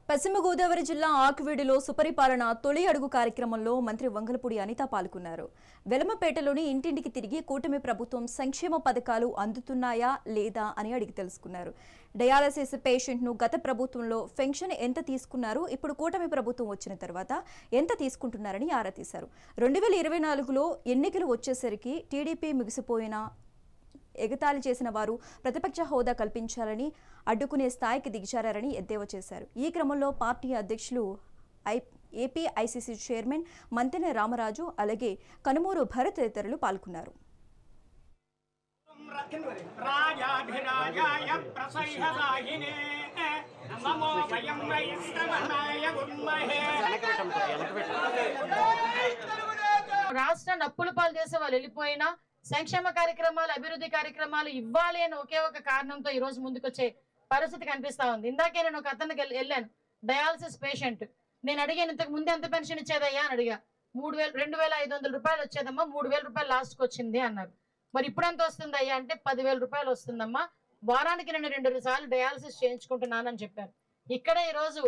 పశ్చిమ గోదావరి జిల్లా ఆకువీడులో సుపరిపాలన తొలి అడుగు కార్యక్రమంలో మంత్రి వంగలపూడి అనిత పాల్గొన్నారు. వెలమపేటలోని ఇంటింటికి తిరిగి కూటమి ప్రభుత్వం సంక్షేమ పథకాలు అందుతున్నాయా లేదా అని అడిగి తెలుసుకున్నారు. డయాలసిస్ పేషెంట్ ను గత ప్రభుత్వంలో పెన్షన్ ఎంత తీసుకున్నారు, ఇప్పుడు కూటమి ప్రభుత్వం వచ్చిన తర్వాత ఎంత తీసుకుంటున్నారని ఆరా తీశారు. 2024లో ఎన్నికలు వచ్చేసరికి టీడీపీ ముగిసిపోయిన ఎగతాళి చేసిన వారు ప్రతిపక్ష హోదా కల్పించాలని అడ్డుకునే స్థాయికి దిగజారని ఎద్దేవా చేశారు. ఈ క్రమంలో పార్టీ అధ్యక్షులు AP ICC chairman Manthena Ramaraju అలాగే కనుమూరు భరత్ తదితరులు పాల్గొన్నారు. రాష్ట్రాన్ని అప్పుల పాలు చేసే వాళ్ళు వెళ్ళిపోయినా సంక్షేమ కార్యక్రమాలు, అభివృద్ధి కార్యక్రమాలు ఇవ్వాలి అని ఒకే ఒక కారణంతో ఈ రోజు ముందుకొచ్చే పరిస్థితి కనిపిస్తా ఉంది. ఇందాకే నేను ఒక అతనికి వెళ్ళాను, డయాలసిస్ పేషెంట్. నేను అడిగాను, ఇంతకు ముందు ఎంత పెన్షన్ ఇచ్చేదయ్యా అని అడిగా. 2,500 రూపాయలు వచ్చేదమ్మా, 3,000 రూపాయలు లాస్ట్కి వచ్చింది అన్నారు. మరి ఇప్పుడు ఎంత వస్తుంది అయ్యా అంటే 10,000 రూపాయలు వస్తుందమ్మా, వారానికి నేను 2 సార్లు డయాలసిస్ చేయించుకుంటున్నానని చెప్పారు. ఇక్కడ ఈ రోజు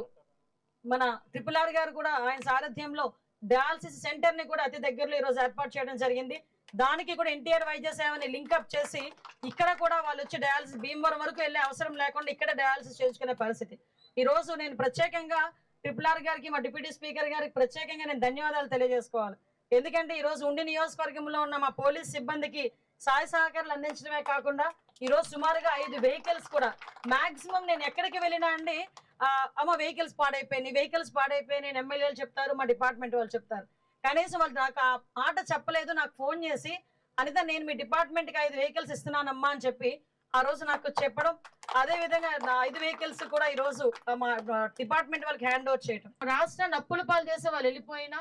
మన RRR గారు కూడా ఆయన సారథ్యంలో డయాలసిస్ సెంటర్ ని కూడా అతి దగ్గరలో ఈ రోజు ఏర్పాటు చేయడం జరిగింది. దానికి కూడా ఎన్టీఆర్ వైద్య సేవని లింకప్ చేసి ఇక్కడ కూడా వాళ్ళు వచ్చి డయాలసిస్ భీమవరం వరకు వెళ్ళే అవసరం లేకుండా ఇక్కడ డయాలసిస్ చేయించుకునే పరిస్థితి. ఈ రోజు నేను ప్రత్యేకంగా RRR గారికి, మా డిప్యూటీ స్పీకర్ గారికి ప్రత్యేకంగా నేను ధన్యవాదాలు తెలియజేసుకోవాలి. ఎందుకంటే ఈ రోజు ఉండి నియోజకవర్గంలో ఉన్న మా పోలీస్ సిబ్బందికి సహాయ సహకారాలు అందించడమే కాకుండా ఈ రోజు సుమారుగా 5 వెహికల్స్ కూడా మాక్సిమం నేను ఎక్కడికి వెళ్ళినా అండి అమ్మ వెహికల్స్ పాడైపోయి నేను ఎమ్మెల్యేలు చెప్తారు, మా డిపార్ట్మెంట్ వాళ్ళు చెప్తారు. కనీసం వాళ్ళు నాకు ఆ మాట చెప్పలేదు. నాకు ఫోన్ చేసి అనిత నేను మీ డిపార్ట్మెంట్ కి 5 వెహికల్స్ ఇస్తున్నానమ్మా అని చెప్పి ఆ రోజు నాకు చెప్పడం, అదే విధంగా నా 5 వెహికల్స్ కూడా ఈ రోజు మా డిపార్ట్మెంట్ వాళ్ళకి హ్యాండ్ ఓవర్ చేయడం. రాష్ట్రాన్ని అప్పుల పాలు చేసే వాళ్ళు వెళ్ళిపోయినా